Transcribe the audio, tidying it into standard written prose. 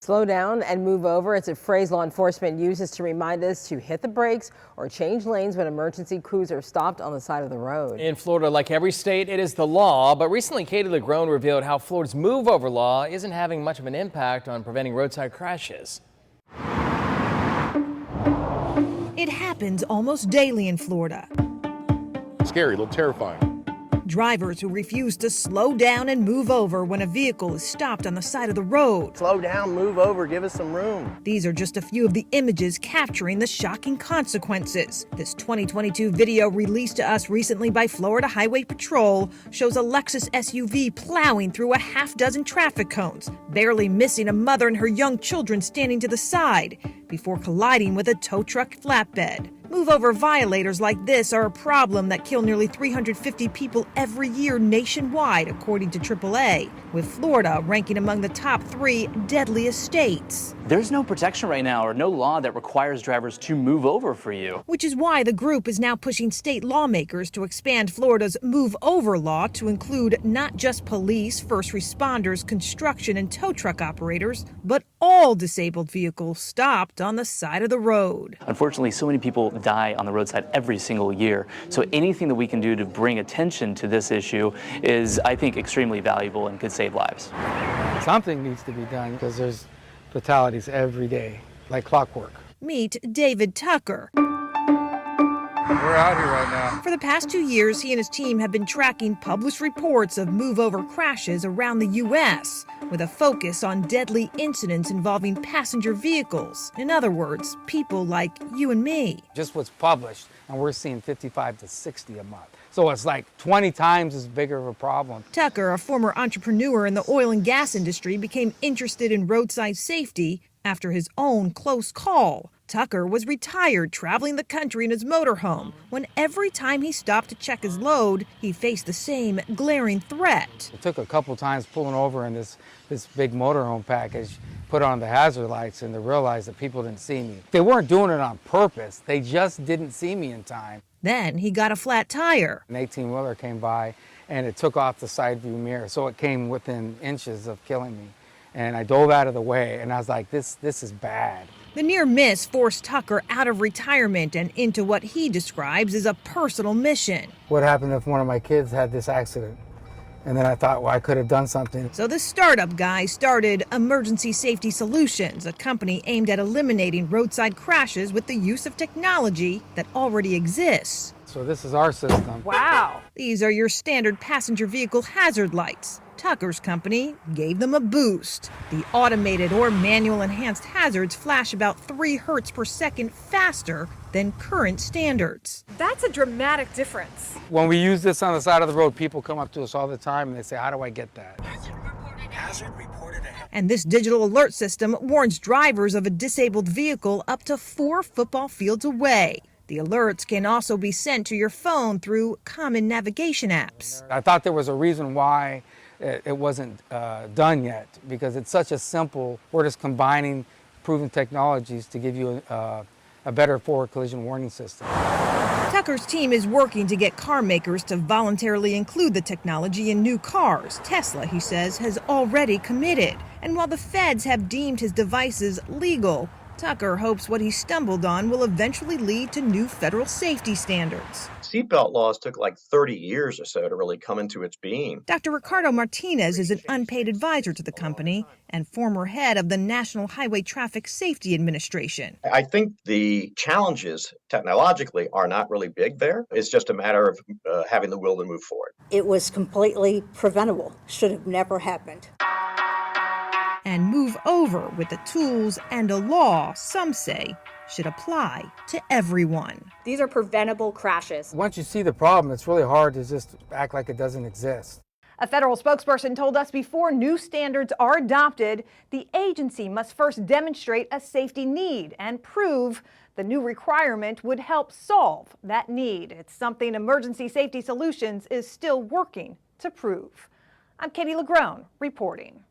Slow down and move over. It's a phrase law enforcement uses to remind us to hit the brakes or change lanes when emergency crews are stopped on the side of the road. In Florida, like every state, it is the law. But recently, Katie LaGrone revealed how Florida's move over law isn't having much of an impact on preventing roadside crashes. It happens almost daily in Florida. Scary, a little terrifying. Drivers who refuse to slow down and move over when a vehicle is stopped on the side of the road. Slow down, move over, give us some room. These are just a few of the images capturing the shocking consequences. This 2022 video released to us recently by Florida Highway Patrol shows a Lexus SUV plowing through a half-dozen traffic cones, barely missing a mother and her young children standing to the side before colliding with a tow truck flatbed. Move-over violators like this are a problem that kill nearly 350 people every year nationwide, according to AAA, with Florida ranking among the top 3 deadliest states. There's no protection right now or no law that requires drivers to move over for you. Which is why the group is now pushing state lawmakers to expand Florida's move-over law to include not just police, first responders, construction, and tow truck operators, but all disabled vehicles stopped on the side of the road. Unfortunately, so many people die on the roadside every single year. So anything that we can do to bring attention to this issue is, I think, extremely valuable and could save lives. Something needs to be done because there's fatalities every day, like clockwork. Meet David Tucker. We're out here right now. For the past 2 years, he and his team have been tracking published reports of move-over crashes around the U.S., with a focus on deadly incidents involving passenger vehicles. In other words, people like you and me. Just what's published, and we're seeing 55 to 60 a month. So it's like 20 times as bigger of a problem. Tucker, a former entrepreneur in the oil and gas industry, became interested in roadside safety after his own close call. Tucker was retired, traveling the country in his motorhome, when every time he stopped to check his load, he faced the same glaring threat. It took a couple times pulling over in this big motorhome package, put on the hazard lights, and to realize that people didn't see me. They weren't doing it on purpose. They just didn't see me in time. Then he got a flat tire. An 18-wheeler came by, and it took off the side view mirror, so it came within inches of killing me. And I dove out of the way, and I was like, this is bad. The near miss forced Tucker out of retirement and into what he describes as a personal mission. What happened if one of my kids had this accident? And then I thought, well, I could have done something. So the startup guy started Emergency Safety Solutions, a company aimed at eliminating roadside crashes with the use of technology that already exists. So this is our system. Wow. These are your standard passenger vehicle hazard lights. Tucker's company gave them a boost. The automated or manual enhanced hazards flash about 3 hertz per second faster than current standards. That's a dramatic difference. When we use this on the side of the road, people come up to us all the time and they say, how do I get that? Hazard reported ahead. And this digital alert system warns drivers of a disabled vehicle up to 4 football fields away. The alerts can also be sent to your phone through common navigation apps. I thought there was a reason why it wasn't done yet, because it's such a simple, we're just combining proven technologies to give you a better forward collision warning system. Tucker's team is working to get car makers to voluntarily include the technology in new cars. Tesla, he says, has already committed. And while the feds have deemed his devices legal, Tucker hopes what he stumbled on will eventually lead to new federal safety standards. Seatbelt laws took like 30 years or so to really come into its being. Dr. Ricardo Martinez is an unpaid advisor to the company and former head of the National Highway Traffic Safety Administration. I think the challenges technologically are not really big there. It's just a matter of having the will to move forward. It was completely preventable. Should have never happened. And move over with the tools and a law some say should apply to everyone. These are preventable crashes. Once you see the problem, it's really hard to just act like it doesn't exist. A federal spokesperson told us before new standards are adopted, the agency must first demonstrate a safety need and prove the new requirement would help solve that need. It's something Emergency Safety Solutions is still working to prove. I'm Katie LaGrone reporting.